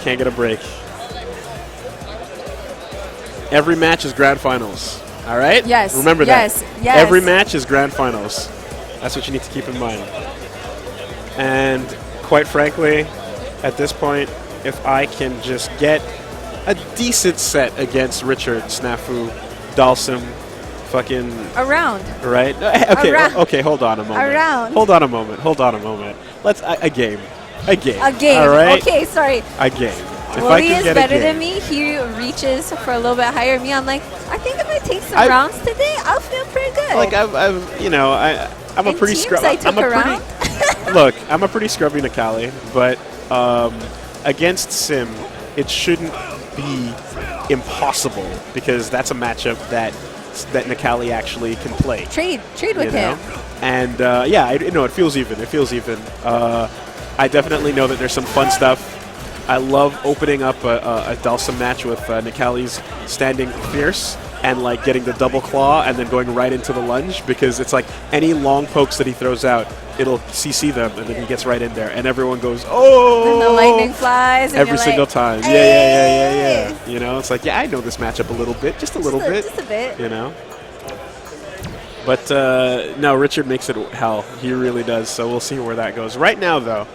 can't get a break. Every match is grand finals. All right? Yes. Remember that. Yes. Every match is grand finals. That's what you need to keep in mind. And quite frankly, at this point, if I can just get a decent set against Richard, Snafu, Dalsum, fucking... Around. Right? Okay, Around. Okay, hold on a moment. Around. Hold on a moment. Let's... A game. A game. All right? Okay, sorry. A game. Woolie is better than me. He reaches for a little bit higher. Me, I'm like, I think if I take some rounds today, I'll feel pretty good. Like, I'm a pretty scrubby. Look, I'm a pretty scrubby Nikali, but against Sim, it shouldn't be impossible because that's a matchup that Nikali actually can play. Trade with him. And it feels even. It feels even. I definitely know that there's some fun stuff. I love opening up a Dalsum match with Nikali's standing fierce and like getting the double claw and then going right into the lunge because it's like any long pokes that he throws out, it'll CC them and then he gets right in there and everyone goes, oh! And the lightning flies. And every single time. Hey! Yeah. You know, it's like, I know this matchup a little bit, just a little bit. Just a bit. You know? But no, Richard makes it hell. He really does. So we'll see where that goes. Right now, though,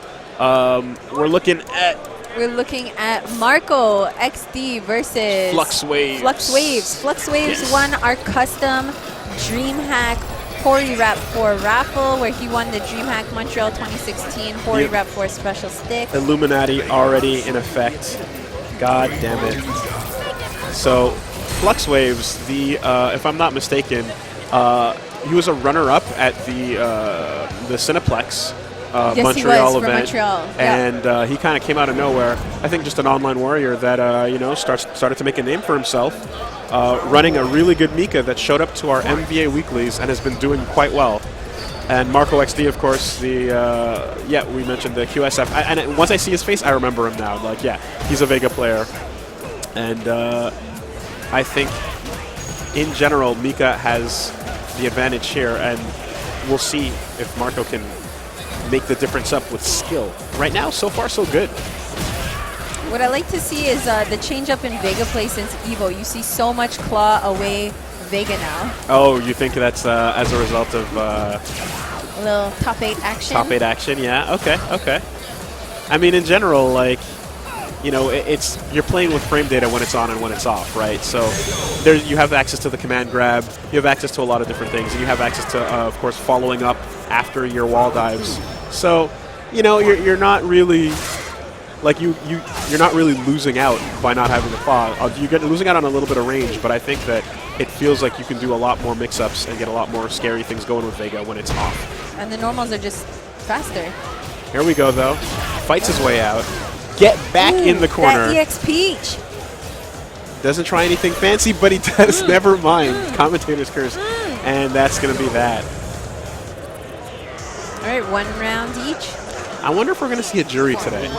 we're looking at MarcoXD versus FluxWavez. FluxWavez won our custom DreamHack Hori Wrap 4 raffle, where he won the DreamHack Montreal 2016 Hori Wrap 4 special stick. Illuminati already in effect. God damn it. So FluxWavez, if I'm not mistaken, he was a runner-up at the Cineplex. Yes, Montreal he was event, Montreal. And he kind of came out of nowhere. I think just an online warrior that started to make a name for himself, running a really good Mika that showed up to our MVA weeklies and has been doing quite well. And MarcoXD, of course, we mentioned the QSF. And once I see his face, I remember him now. Like, yeah, he's a Vega player, and I think in general Mika has the advantage here, and we'll see if Marco can make the difference up with skill. Right now, so far, so good. What I like to see is the change up in Vega play since Evo. You see so much claw away Vega now. Oh, you think that's as a result of a little top 8 action? Top 8 action, yeah. Okay. I mean, in general, like, you're playing with frame data when it's on and when it's off, right? So you have access to the command grab, you have access to a lot of different things, and you have access to, of course, following up after your wall dives. So, you're not really, like, you're not really losing out by not having the claw. You're losing out on a little bit of range, but I think that it feels like you can do a lot more mix-ups and get a lot more scary things going with Vega when it's off. And the normals are just faster. Here we go, though. Fights his way out. Get back in the corner. That EX Peach. Doesn't try anything fancy, but he does. Never mind. Commentator's curse. And that's going to be that. All right, 1 round each. I wonder if we're going to see a jury today.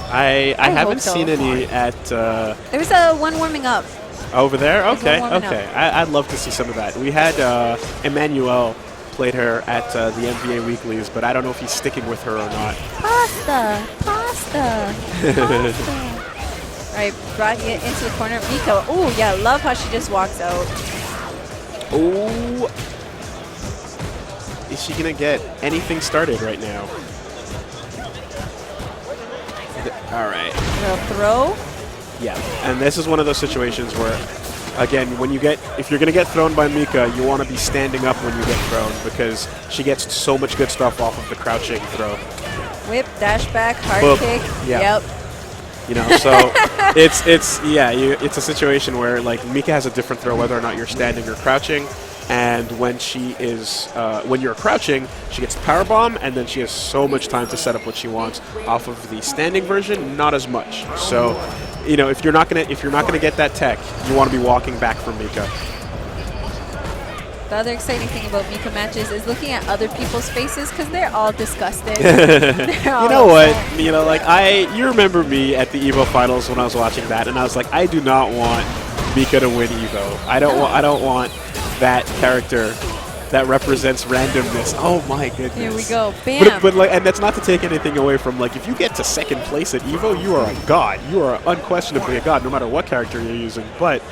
I haven't seen any at... There's one warming up. Over there? Okay. I'd love to see some of that. We had Emmanuel played her at the NBA Weeklies, but I don't know if he's sticking with her or not. Pasta. All right, brought it into the corner. Mika. Oh, yeah, love how she just walks out. Oh. Is she going to get anything started right now? All right. Little throw. Yeah, and this is one of those situations where, again, if you're going to get thrown by Mika, you want to be standing up when you get thrown because she gets so much good stuff off of the crouching throw. Whip, dash back, hard Boop. kick. Yeah. Yep. So it's a situation where like Mika has a different throw whether or not you're standing or crouching, and when when you're crouching, she gets the power bomb, and then she has so much time to set up what she wants. Off of the standing version, not as much. So, if you're not gonna get that tech, you want to be walking back from Mika. The other exciting thing about Mika matches is looking at other people's faces because they're all disgusted. You know what? You remember me at the Evo finals when I was watching that, and I was like, I do not want Mika to win Evo. I don't want that character that represents randomness. Oh my goodness. Here we go. Bam. But like, and that's not to take anything away from, like, if you get to second place at Evo, you are a god. You are unquestionably a god, no matter what character you're using. But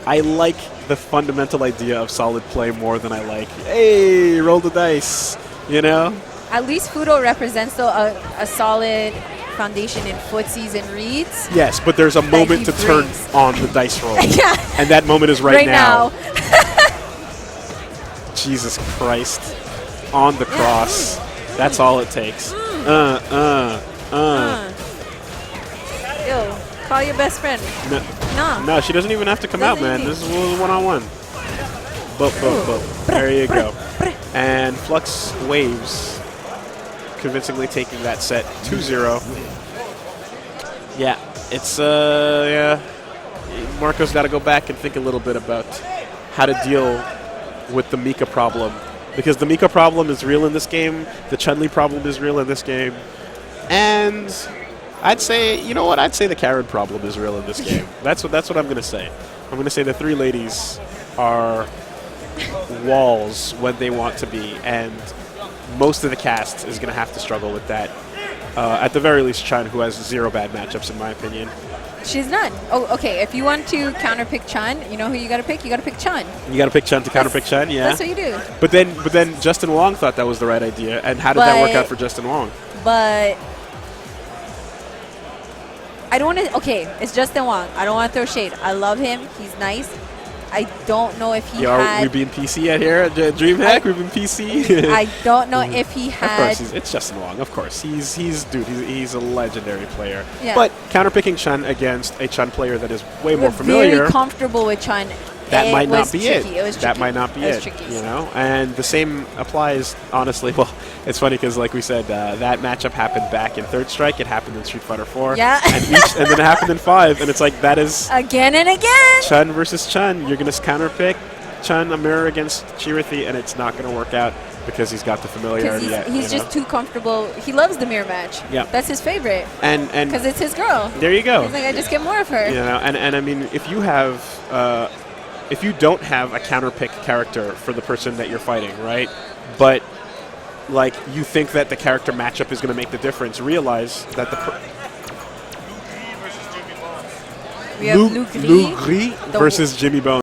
I like the fundamental idea of solid play more than I like, hey, roll the dice, you know? At least Fudo represents though a solid foundation in footsies and reads. Yes, but there's a moment to turn on the dice roll. Yeah. And that moment is right now. now. Jesus Christ. On the cross. That's all it takes. Yo, call your best friend. No, she doesn't even have to come out, man. This is one-on-one. Boop, boop, boop. There you go. And FluxWavez convincingly taking that set 2-0. Yeah, it's, yeah. Marco's got to go back and think a little bit about how to deal with the Mika problem. Because the Mika problem is real in this game. The Chun-Li problem is real in this game. And I'd say, you know what? I'd say the Karen problem is real in this game. That's what I'm going to say. I'm going to say the three ladies are walls when they want to be. And most of the cast is going to have to struggle with that. At the very least, Chun, who has 0 bad matchups, in my opinion. She's none. Oh, okay. If you want to counterpick Chun, you know who you got to pick? You got to pick Chun. You got to pick Chun to counterpick Chun, yeah. That's what you do. But then Justin Wong thought that was the right idea. And how did that work out for Justin Wong? But I don't want to. Okay, it's Justin Wong. I don't want to throw shade. I love him. He's nice. I don't know if he had. Are we being PC at here at DreamHack? We've been PC. I don't know if he had. Of course, it's Justin Wong. Of course, he's a legendary player. Yeah. But counterpicking Chun against a Chun player that is way more familiar. Very comfortable with Chun. That might not be it. It was tricky. That might not be it. You know, and the same applies. Honestly, well, it's funny because, like we said, that matchup happened back in Third Strike. It happened in Street Fighter 4. Yeah. And then it happened in 5, and it's like that is again and again. Chun versus Chun. You're gonna counterpick Chun a mirror against Chirithi, and it's not gonna work out because he's got the familiarity. He's just too comfortable. He loves the mirror match. Yeah. That's his favorite. And because it's his girl. There you go. He's like, I just get more of her. You know, and I mean, if you have. If you don't have a counterpick character for the person that you're fighting, right? But, like, you think that the character matchup is going to make the difference, realize that we have Luke Lee versus Jimmy Bone.